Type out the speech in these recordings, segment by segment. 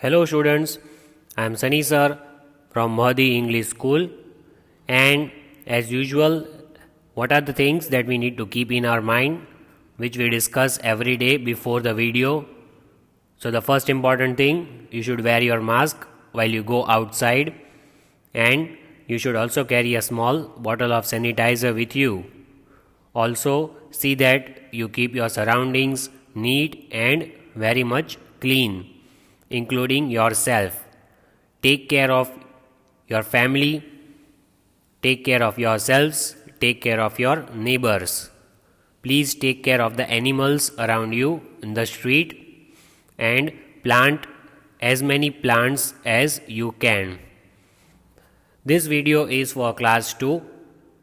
Hello students, I am Sunny sir from Mahdi English School, and as usual, what are the things that we need to keep in our mind which we discuss every day before the video. So the first important thing, you should wear your mask while you go outside, and you should also carry a small bottle of sanitizer with you. Also see that you keep your surroundings neat and very much clean, including yourself. Take care of your family, take care of yourselves, take care of your neighbors. Please take care of the animals around you in the street and plant as many plants as you can. This video is for class 2,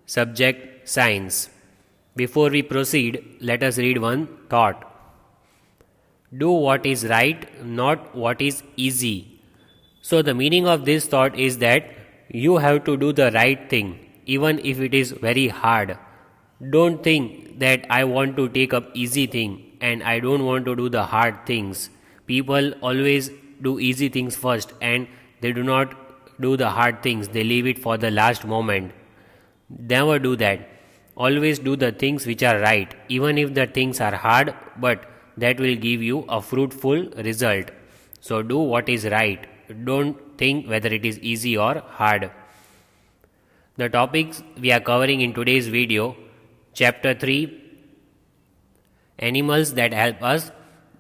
subject science. Before we proceed, let us read one thought. Do what is right, not what is easy. So the meaning of this thought is that you have to do the right thing even if it is very hard. Don't think that I want to take up easy thing and I don't want to do the hard things. People always do easy things first and they do not do the hard things. They leave it for the last moment. Never do that. Always do the things which are right, even if the things are hard, but that will give you a fruitful result. So do what is right. Don't think whether it is easy or hard. The topics we are covering in today's video: Chapter 3, Animals that help us;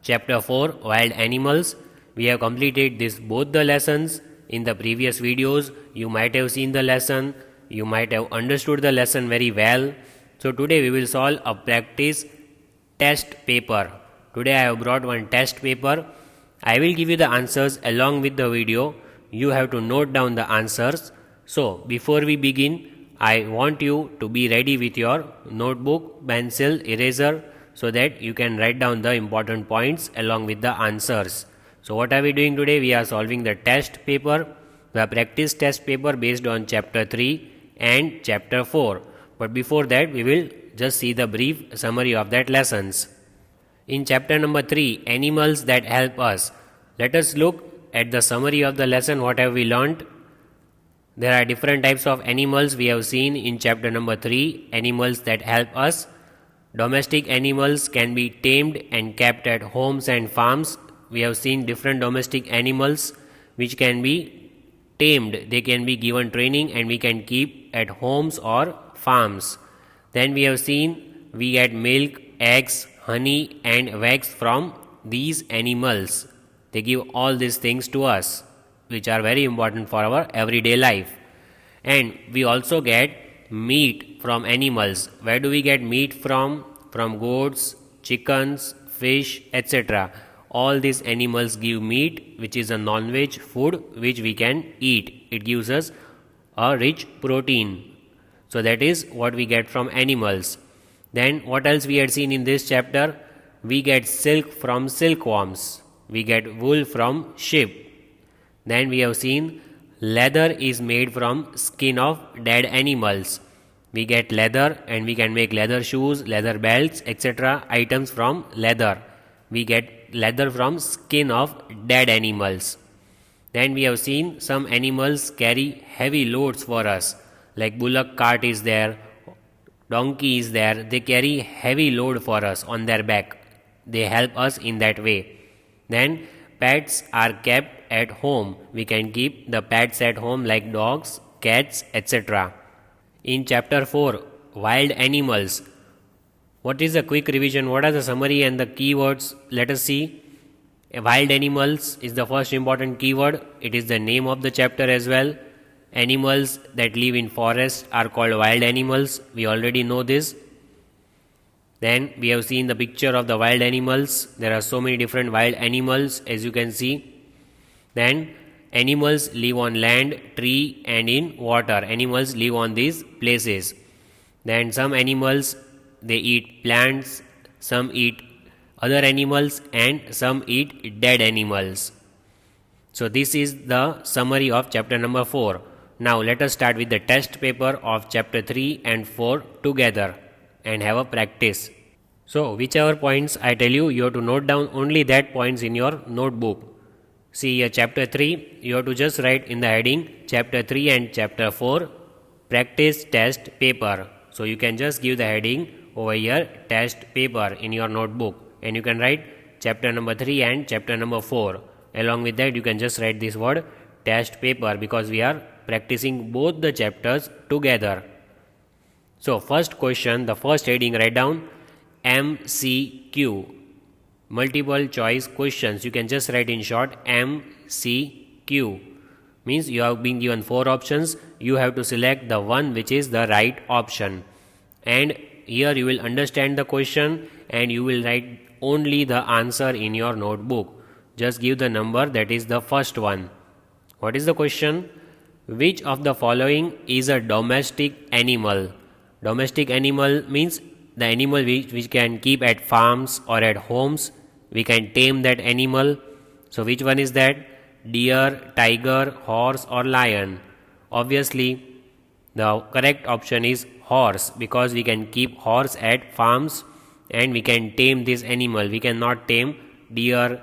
Chapter 4, Wild animals. We have completed both the lessons. In the previous videos, you might have seen the lesson, you might have understood the lesson very well. So today we will solve a practice test paper. Today I have brought one test paper. I will give you the answers along with the video. You have to note down the answers. So before we begin, I want you to be ready with your notebook, pencil, eraser, so that you can write down the important points along with the answers. So what are we doing today? We are solving the test paper, the practice test paper based on chapter 3 and chapter 4. But before that, we will just see the brief summary of that lessons. In chapter number 3, Animals that help us, let us look at the summary of the lesson. What have we learnt? There are different types of animals we have seen in chapter number 3, Animals that help us. Domestic animals can be tamed and kept at homes and farms. We have seen different domestic animals which can be tamed. They can be given training and we can keep at homes or farms. Then we have seen we get milk, eggs, honey and wax from these animals. They give all these things to us, which are very important for our everyday life. And we also get meat from animals. Where do we get meat from? From goats, chickens, fish, etc. All these animals give meat, which is a non-veg food which we can eat. It gives us a rich protein. So that is what we get from animals. Then what else we had seen in this chapter? We get silk from silkworms. We get wool from sheep. Then we have seen leather is made from skin of dead animals. We get leather and we can make leather shoes, leather belts, etc. items from leather. We get leather from skin of dead animals. Then we have seen some animals carry heavy loads for us, like bullock cart is there, donkey is there. They carry heavy load for us on their back. They help us in that way. Then pets are kept at home. We can keep the pets at home like dogs, cats, etc. In chapter 4, Wild animals. What is the quick revision? What are the summary and the keywords? Let us see. Wild animals is the first important keyword. It is the name of the chapter as well. Animals that live in forests are called wild animals. We already know this. Then we have seen the picture of the wild animals. There are so many different wild animals as you can see. Then animals live on land, tree and in water. Animals live on these places. Then some animals, they eat plants, some eat other animals and some eat dead animals. So this is the summary of chapter number 4. Now let us start with the test paper of chapter 3 and 4 together and have a practice. So whichever points I tell you, you have to note down only that points in your notebook. See here, chapter 3, you have to just write in the heading chapter 3 and chapter 4 practice test paper. So you can just give the heading over here test paper in your notebook, and you can write chapter number 3 and chapter number 4. Along with that, you can just write this word test paper, because we are practicing both the chapters together. So first question, the first heading, write down MCQ, multiple choice questions. You can just write in short MCQ, means you have been given 4 options. You have to select the one which is the right option, and here you will understand the question and you will write only the answer in your notebook. Just give the number, that is the first one. What is the question? Which of the following is a domestic animal? Domestic animal means the animal which can keep at farms or at homes. We can tame that animal. So which one is that? Deer, tiger, horse or lion? Obviously the correct option is horse, because we can keep horse at farms and we can tame this animal. We cannot tame deer,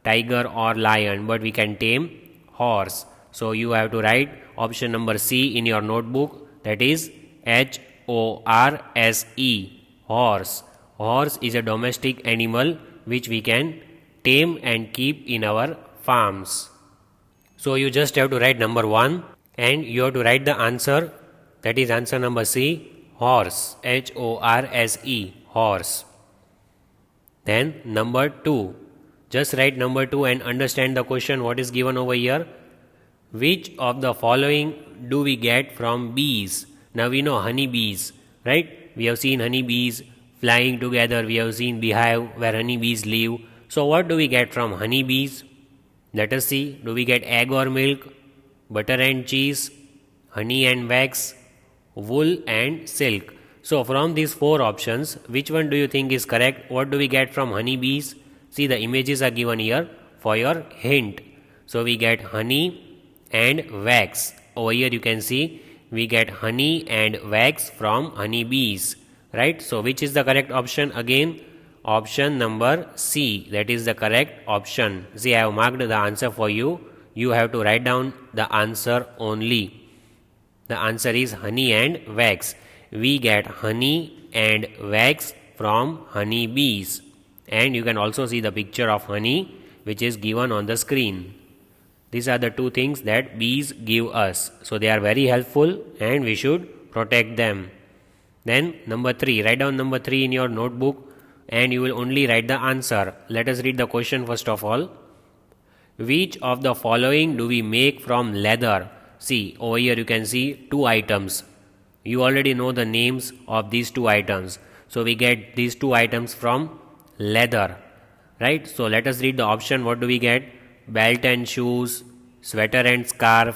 tiger or lion, but we can tame horse. So you have to write option number C in your notebook, that is HORSE, horse. Horse is a domestic animal which we can tame and keep in our farms. So you just have to write number 1 and you have to write the answer, that is answer number C, horse, HORSE, horse. Then number 2, just write number 2 and understand the question what is given over here. Which of the following do we get from bees? Now we know honeybees, right? We have seen honeybees flying together. We have seen beehive where honeybees live. So what do we get from honeybees? Let us see. Do we get egg or milk, butter and cheese, honey and wax, wool and silk? So from these 4 options, which one do you think is correct? What do we get from honeybees? See, the images are given here for your hint. So we get honey and wax. Over here you can see we get honey and wax from honeybees, right? So which is the correct option? Again, option number C, that is the correct option. See, I have marked the answer for you. You have to write down the answer only. The answer is honey and wax. We get honey and wax from honeybees, and you can also see the picture of honey which is given on the screen. These are the 2 things that bees give us. So they are very helpful and we should protect them. Then number 3, write down number 3 in your notebook and you will only write the answer. Let us read the question first of all. Which of the following do we make from leather? See, over here you can see 2 items. You already know the names of these 2 items. So we get these 2 items from leather, right? So let us read the option. What do we get? Belt and shoes, sweater and scarf,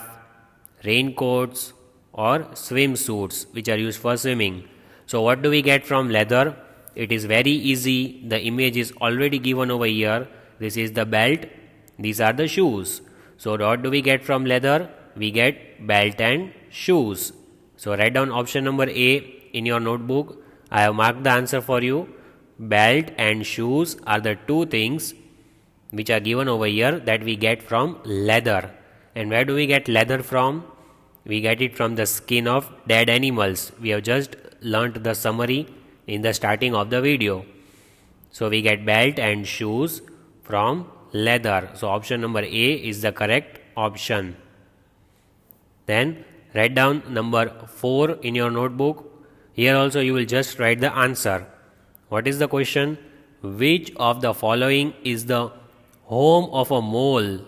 raincoats or swimsuits which are used for swimming. So what do we get from leather? It is very easy. The image is already given over here. This is the belt. These are the shoes. So what do we get from leather? We get belt and shoes. So write down option number A in your notebook. I have marked the answer for you. Belt and shoes are the 2 things which are given over here that we get from leather. And where do we get leather from? We get it from the skin of dead animals. We have just learnt the summary in the starting of the video. So we get belt and shoes from leather. So option number A is the correct option. Then write down number 4 in your notebook. Here also you will just write the answer. What is the question? Which of the following is the home of a mole?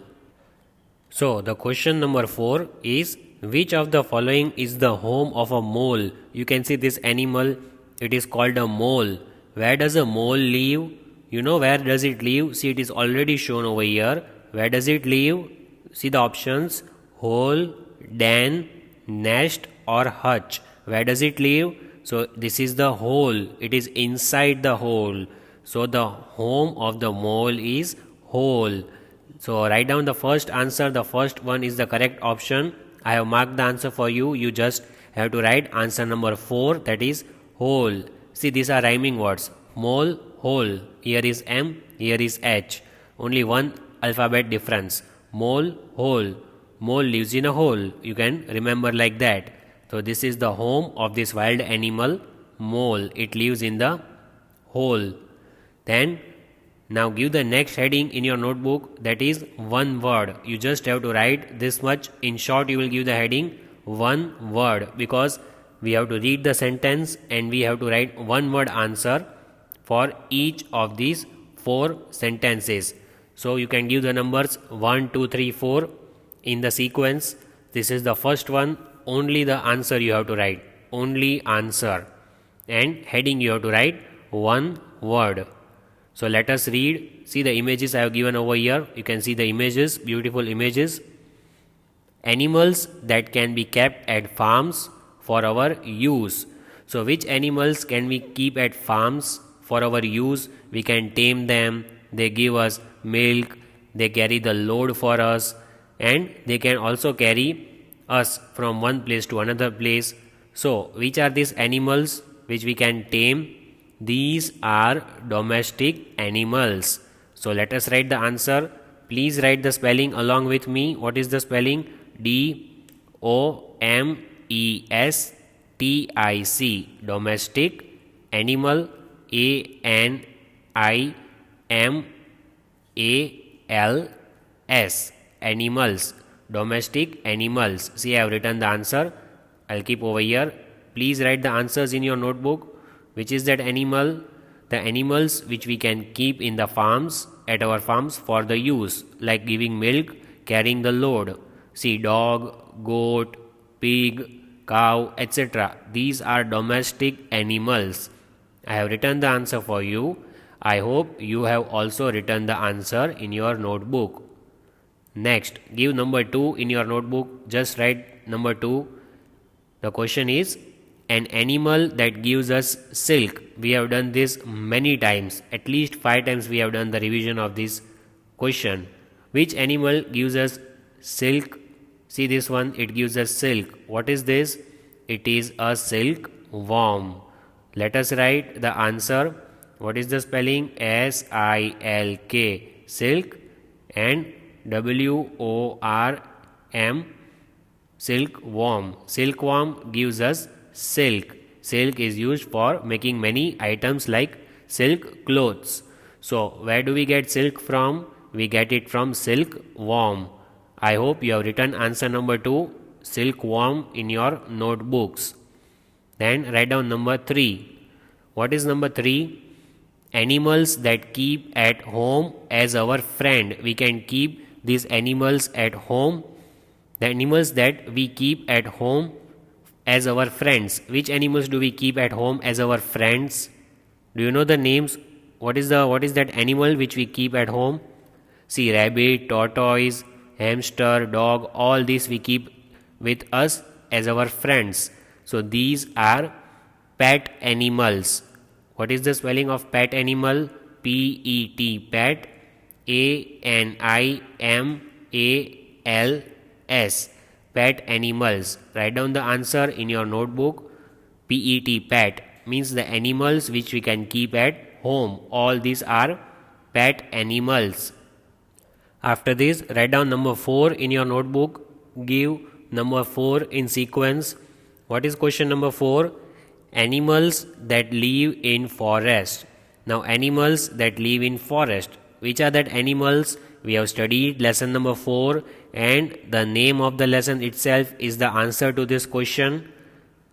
So the question number 4 is, which of the following is the home of a mole? You can see this animal, it is called a mole. Where does a mole live? You know where does it live? See, it is already shown over here. Where does it live? See the options: hole, den, nest or hutch. Where does it live? So this is the hole. It is inside the hole. So the home of the mole is hole. So write down the first answer. The first one is the correct option. I have marked the answer for you. You just have to write answer number 4, that is hole. See, these are rhyming words. Mole, hole. Here is M, here is H. Only one alphabet difference. Mole, hole. Mole lives in a hole. You can remember like that. So this is the home of this wild animal, mole. It lives in the hole. Then now give the next heading in your notebook, that is one word. You just have to write this much. In short, you will give the heading one word, because we have to read the sentence and we have to write one word answer for each of these 4 sentences. So you can give the numbers 1, 2, 3, 4 in the sequence. This is the first one. Only the answer you have to write. Only answer. And heading you have to write one word. So let us read. See the images I have given over here. You can see the images, beautiful images. Animals that can be kept at farms for our use. So which animals can we keep at farms for our use? We can tame them. They give us milk. They carry the load for us. And they can also carry us from one place to another place. So which are these animals which we can tame? These are domestic animals. So let us write the answer. Please write the spelling along with me. What is the spelling? D-O-M-E-S-T-I-C. Domestic. Animal. A-N-I-M-A-L-S. Animals. Domestic animals. See, I have written the answer. I'll keep over here. Please write the answers in your notebook. Which is that animal? The animals which we can keep in the farms, at our farms for the use, like giving milk, carrying the load. See, dog, goat, pig, cow, etc. These are domestic animals. I have written the answer for you. I hope you have also written the answer in your notebook. Next, give number 2 in your notebook. Just write number 2. The question is, an animal that gives us silk. We have done this many times. At least 5 times we have done the revision of this question. Which animal gives us silk? See this one, it gives us silk. What is this? It is a silkworm. Let us write the answer. What is the spelling? S-I-L-K. Silk and W-O-R-M. Silkworm. Silkworm gives us silk. Silk is used for making many items like silk clothes. So where do we get silk from? We get it from silkworm. I hope you have written answer number 2, silkworm, in your notebooks. Then write down number 3. What is number 3? Animals that keep at home as our friend. We can keep these animals at home. The animals that we keep at home as our friends. Which animals do we keep at home as our friends? Do you know the names? What is that animal which we keep at home? See, rabbit, tortoise, hamster, dog, all these we keep with us as our friends. So these are pet animals. What is the spelling of pet animal? P-E-T, pet. A-N-I-M-A-L-S. Pet animals. Write down the answer in your notebook. PET, pet, means the animals which we can keep at home. All these are pet animals. After this, write down number 4 in your notebook. Give number 4 in sequence. What is question number 4? Animals that live in forest. Now, animals that live in forest. Which are that animals? We have studied lesson number 4, and the name of the lesson itself is the answer to this question.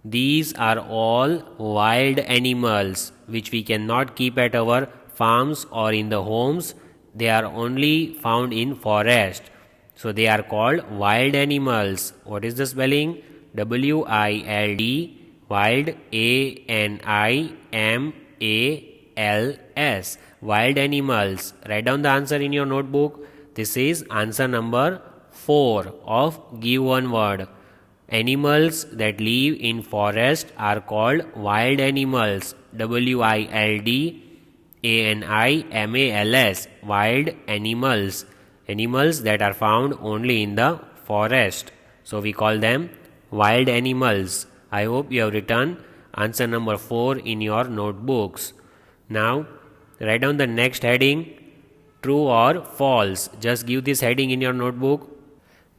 These are all wild animals which we cannot keep at our farms or in the homes. They are only found in forest. So they are called wild animals. What is the spelling? W-I-L-D, wild, A-N-I-M-A-L-S. Wild animals. Write down the answer in your notebook. This is answer number 4 of give one word. Animals that live in forest are called wild animals. W-I-L-D-A-N-I-M-A-L-S. Wild animals. Animals that are found only in the forest. So we call them wild animals. I hope you have written answer number 4 in your notebooks. Now write down the next heading. true or false. Just give this heading in your notebook.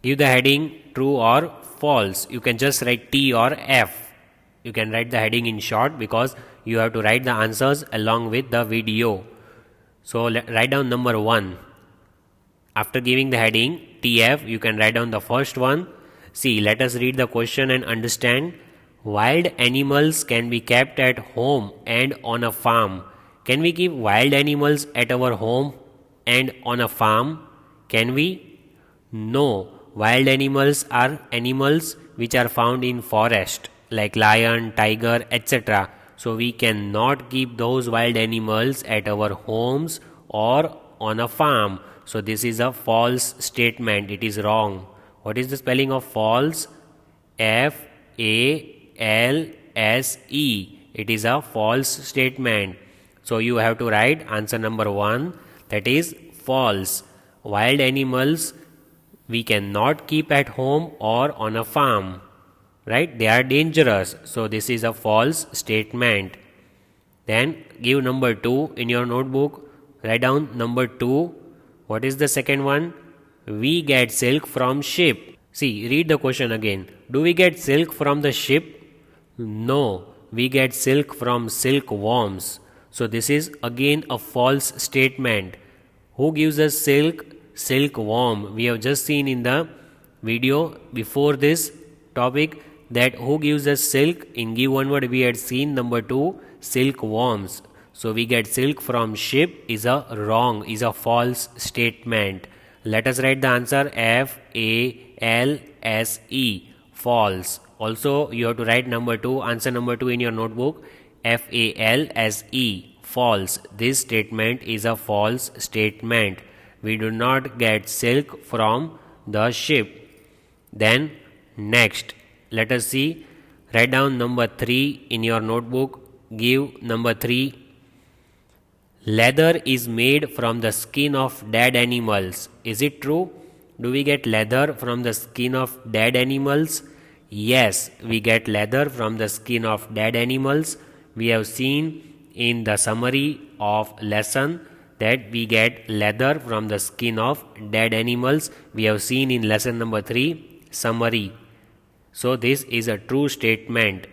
Give the heading true or false. You can just write T or F. You can write the heading in short because you have to write the answers along with the video. So write down number 1. After giving the heading TF, you can write down the first one. See, let us read the question and understand. Wild animals can be kept at home and on a farm. Can we keep wild animals at our home and on a farm? Can we? No. Wild animals are animals which are found in forest like lion, tiger, etc. So we cannot keep those wild animals at our homes or on a farm. So this is a false statement. It is wrong. What is the spelling of false? F-A-L-S-E. It is a false statement. So you have to write answer number 1, that is false. Wild animals we cannot keep at home or on a farm. Right? They are dangerous. So this is a false statement. Then give number 2 in your notebook. Write down number 2. What is the second one? We get silk from sheep. See, read the question again. Do we get silk from the sheep? No, we get silk from silkworms. So this is again a false statement. Who gives us silk? Silkworm. We have just seen in the video before this topic that who gives us silk. In give one word we had seen number 2, silkworms. So we get silk from sheep is a false statement. Let us write the answer F-A-L-S-E, false. Also you have to write number 2, answer number 2 in your notebook, F-A-L-S-E, false. This statement is a false statement. We do not get silk from the sheep. Then next, let us see, write down number 3 in your notebook. Give number 3. Leather is made from the skin of dead animals. Is it true? Do we get leather from the skin of dead animals? Yes, we get leather from the skin of dead animals. We have seen in the summary of lesson that we get leather from the skin of dead animals. We have seen in lesson number 3, summary. So this is a true statement.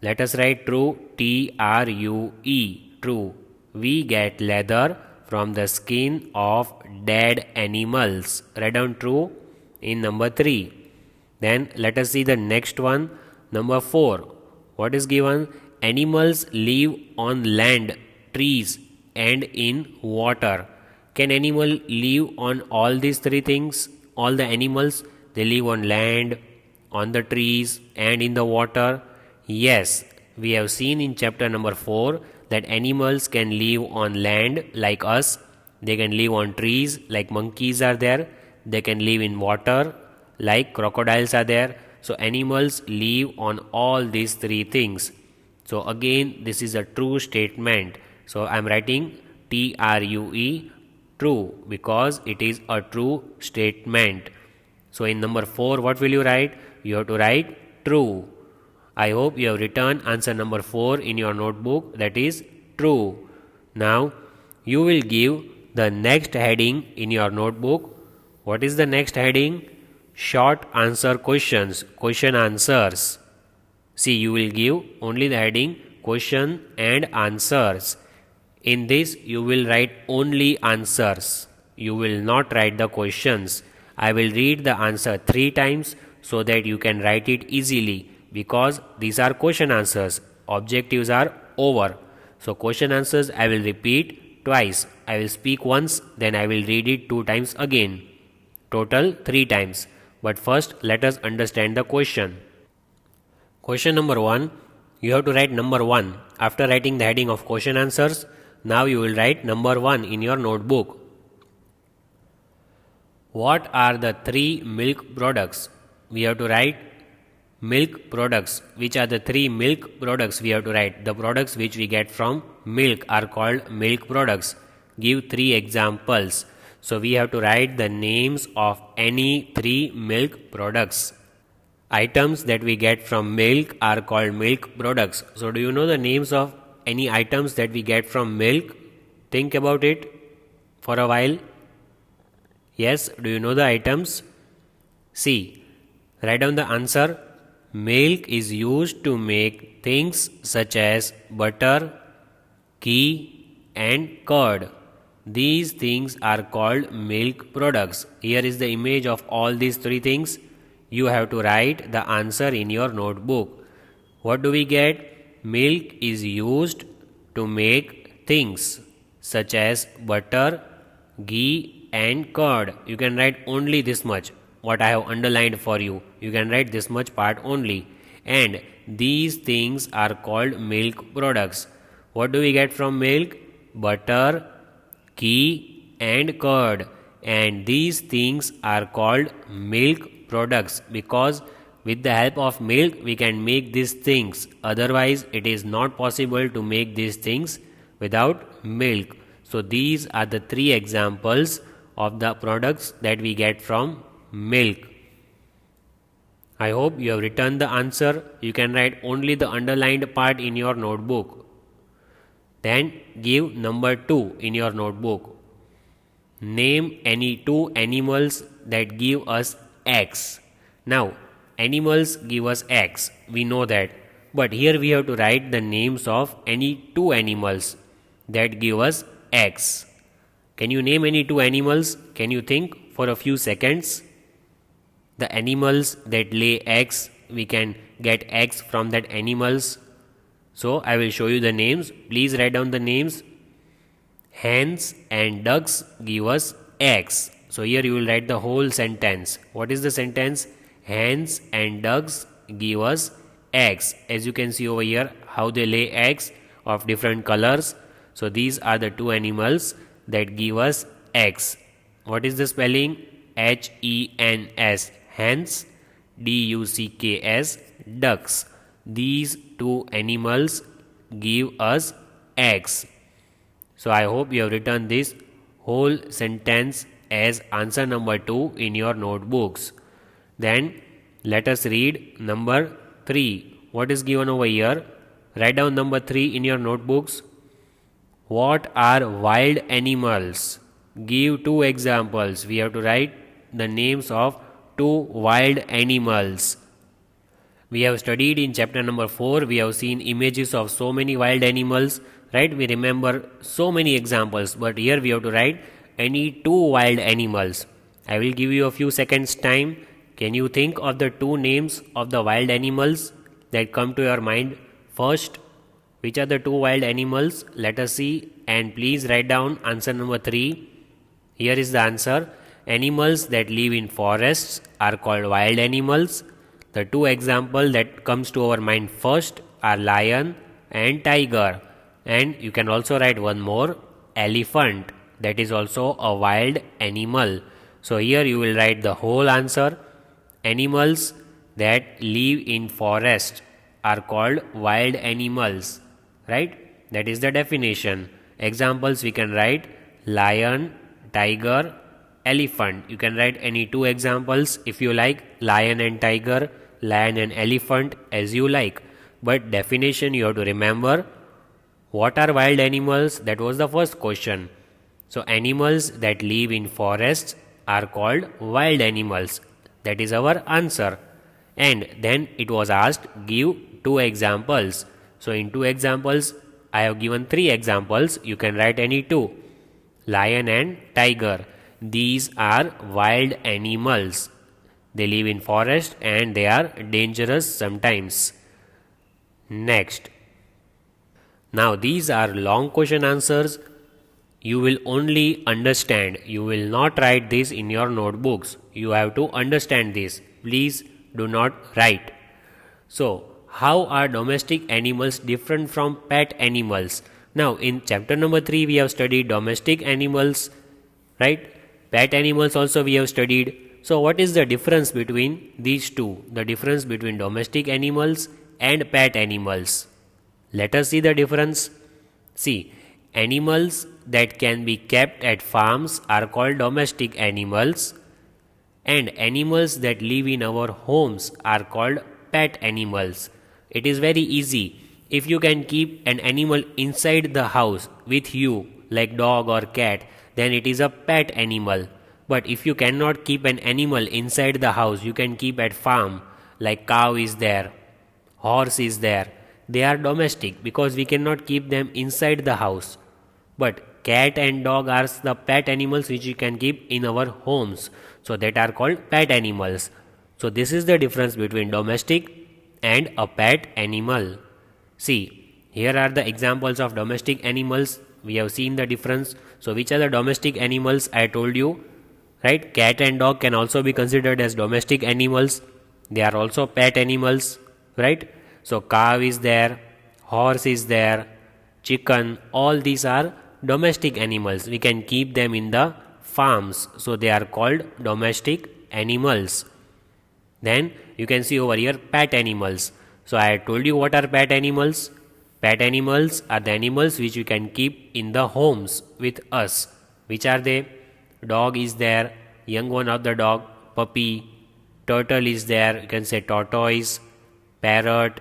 Let us write true, T-R-U-E, true. We get leather from the skin of dead animals. Write down true in number 3. Then let us see the next one, number 4. What is given? Animals live on land, trees and in water. Can animal live on all these 3 things? All the animals, they live on land, on the trees and in the water. Yes, we have seen in chapter number 4 that animals can live on land like us. They can live on trees like monkeys are there. They can live in water like crocodiles are there. So animals live on all these 3 things. So again this is a true statement. So I am writing T-R-U-E, true, because it is a true statement. So in number 4 what will you write? You have to write true. I hope you have written answer number 4 in your notebook, that is true. Now you will give the next heading in your notebook. What is the next heading? Short answer questions, question answers. See, you will give only the heading question and answers. In this you will write only answers. You will not write the questions. I will read the answer 3 times so that you can write it easily, because these are question answers. Objectives are over. So question answers I will repeat twice. I will speak once, then I will read it 2 times again. Total 3 times. But first let us understand the question. Question number 1. You have to write number 1. After writing the heading of question answers, now you will write number 1 in your notebook. What are the 3 milk products? We have to write milk products. Which are the 3 milk products? We have to write. The products which we get from milk are called milk products. Give 3 examples. So we have to write the names of any 3 milk products. Items that we get from milk are called milk products. So do you know the names of any items that we get from milk? Think about it. for a while? Yes, do you know the items? See, write down the answer. Milk is used to make things such as butter, ghee, and curd. These things are called milk products. Here is the image of all these three things. You have to write the answer in your notebook. What do we get? Milk is used to make things such as butter, ghee, and curd. You can write only this much. What I have underlined for you. You can write this much part only. And these things are called milk products. What do we get from milk? Butter, ghee, and curd. And these things are called milk products because with the help of milk we can make these things. Otherwise, it is not possible to make these things without milk. So these are the three examples of the products that we get from milk. I hope you have written the answer. You can write only the underlined part in your notebook. Then give number 2 in your notebook. Name any 2 animals that give us eggs. Now, animals give us eggs. We know that. But here we have to write the names of any 2 animals that give us eggs. Can you name any 2 animals? Can you think for a few seconds? The animals that lay eggs, we can get eggs from that animals. So I will show you the names. Please write down the names. Hens and ducks give us eggs. So here you will write the whole sentence. What is the sentence? Hens and ducks give us eggs. As you can see over here, how they lay eggs of different colors. So these are the 2 animals that give us eggs. What is the spelling? H-E-N-S, hens. D-U-C-K-S, ducks. These 2 animals give us eggs. So I hope you have written this whole sentence as answer number 2 in your notebooks. Then let us read number 3. What is given over here? Write down number 3 in your notebooks. What are wild animals? Give 2 examples. We have to write the names of 2 wild animals. We have studied in chapter number 4. We have seen images of so many wild animals. Right? We remember so many examples. But here we have to write any 2 wild animals. I will give you a few seconds time. Can you think of the 2 names of the wild animals that come to your mind first? Which are the 2 wild animals? Let us see, and please write down answer number 3. Here is the answer. Animals that live in forests are called wild animals. The 2 examples that comes to our mind first are lion and tiger. And you can also write one more, elephant. That is also a wild animal. So here you will write the whole answer. Animals that live in forest are called wild animals. Right? That is the definition. Examples we can write lion, tiger, elephant. You can write any 2 examples if you like, lion and tiger, lion and elephant, as you like. But definition you have to remember. What are wild animals? That was the first question. So animals that live in forests are called wild animals. That is our answer. And then it was asked, give 2 examples. So in 2 examples, I have given 3 examples. You can write any 2. Lion and tiger. These are wild animals. They live in forest and they are dangerous sometimes. Next. Now these are long question answers. You will only understand. You will not write this in your notebooks. You have to understand this. Please do not write. So, how are domestic animals different from pet animals? Now, in chapter number 3, we have studied domestic animals, right? Pet animals also we have studied. So, what is the difference between these two? The difference between domestic animals and pet animals. Let us see the difference. See, animals that can be kept at farms are called domestic animals, and animals that live in our homes are called pet animals. It is very easy. If you can keep an animal inside the house with you, like dog or cat, then it is a pet animal. But if you cannot keep an animal inside the house, you can keep at farm, like cow is there, horse is there. They are domestic because we cannot keep them inside the house. But cat and dog are the pet animals which we can keep in our homes. So that are called pet animals. So this is the difference between domestic and a pet animal. See, here are the examples of domestic animals. We have seen the difference. So which are the domestic animals I told you? Right? Cat and dog can also be considered as domestic animals. They are also pet animals. Right? So cow is there, horse is there, chicken, all these are domestic animals. We can keep them in the farms. So they are called domestic animals. Then you can see over here pet animals. So I told you what are pet animals. Pet animals are the animals which we can keep in the homes with us. Which are they? Dog is there, young one of the dog, puppy, turtle is there, you can say tortoise, parrot,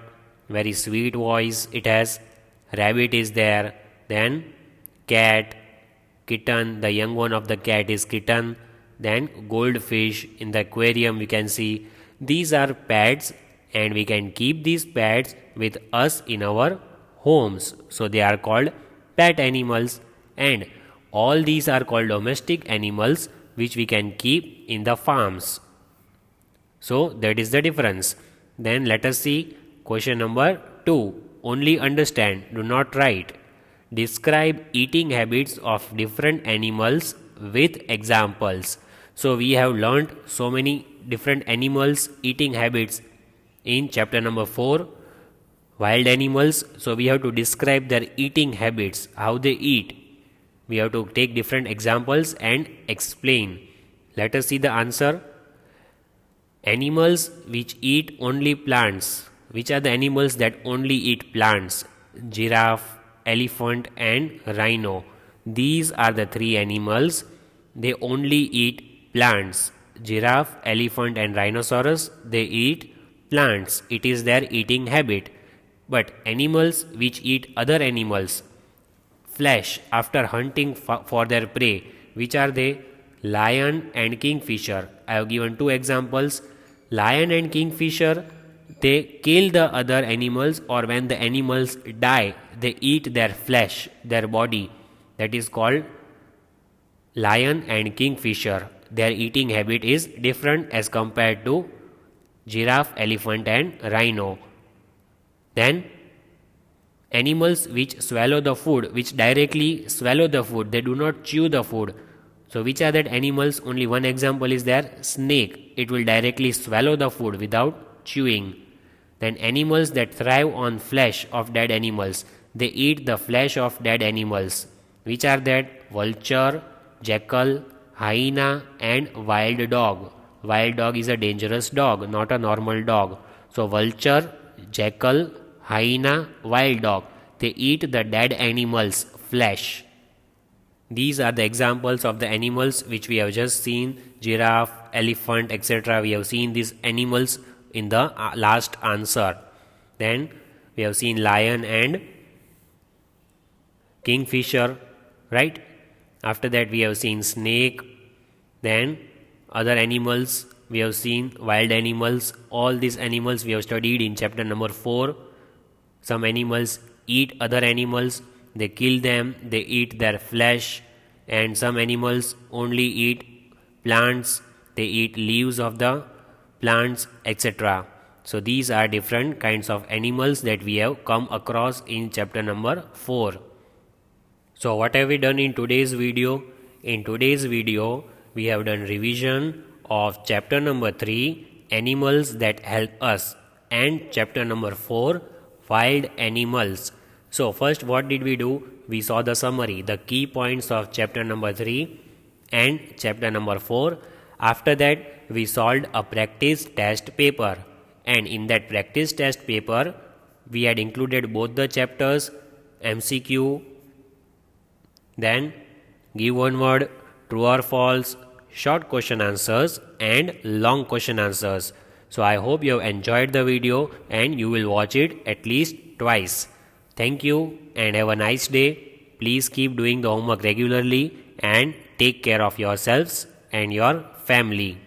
very sweet voice it has, rabbit is there, then cat, kitten, the young one of the cat is kitten, then goldfish in the aquarium we can see. These are pets and we can keep these pets with us in our homes. So they are called pet animals, and all these are called domestic animals which we can keep in the farms. So that is the difference. Then let us see question number 2. Only understand, do not write. Describe eating habits of different animals with examples. So we have learned so many different animals eating habits in chapter number 4, wild animals. So we have to describe their eating habits, how they eat. We have to take different examples and explain. Let us see the answer. Animals which eat only plants. Which are the animals that only eat plants? Giraffe, elephant and rhino. These are the 3 animals. They only eat plants. Giraffe, elephant and rhinoceros, they eat plants. It is their eating habit. But animals which eat other animals, flesh after hunting for their prey, which are they? Lion and kingfisher. I have given 2 examples. Lion and kingfisher, they kill the other animals, or when the animals die, they eat their flesh, their body. That is called lion and kingfisher. Their eating habit is different as compared to giraffe, elephant and rhino. Then animals which swallow the food, which directly swallow the food, they do not chew the food. So which are that animals? Only one example is there, snake. It will directly swallow the food without chewing. Then animals that thrive on flesh of dead animals, they eat the flesh of dead animals. Which are that? Vulture, jackal, hyena and wild dog. Wild dog is a dangerous dog, not a normal dog. So vulture, jackal, hyena, wild dog, they eat the dead animals' flesh. These are the examples of the animals which we have just seen. Giraffe, elephant, etc. We have seen these animals in the last answer. Then we have seen lion and kingfisher, right? After that we have seen snake. Then other animals we have seen, wild animals. All these animals we have studied in chapter number 4. Some animals eat other animals, they kill them, they eat their flesh. And some animals only eat plants, they eat leaves of the plants, etc. So these are different kinds of animals that we have come across in chapter number 4. So what have we done in today's video? In today's video we have done revision of chapter number 3, animals that help us, and chapter number 4, wild animals. So first what did we do? We saw the summary, the key points of chapter number 3 and chapter number 4. After that we solved a practice test paper, and in that practice test paper we had included both the chapters, MCQ, then give one word, true or false, short question answers and long question answers. So I hope you have enjoyed the video and you will watch it at least twice. Thank you and have a nice day. Please keep doing the homework regularly and take care of yourselves and your family.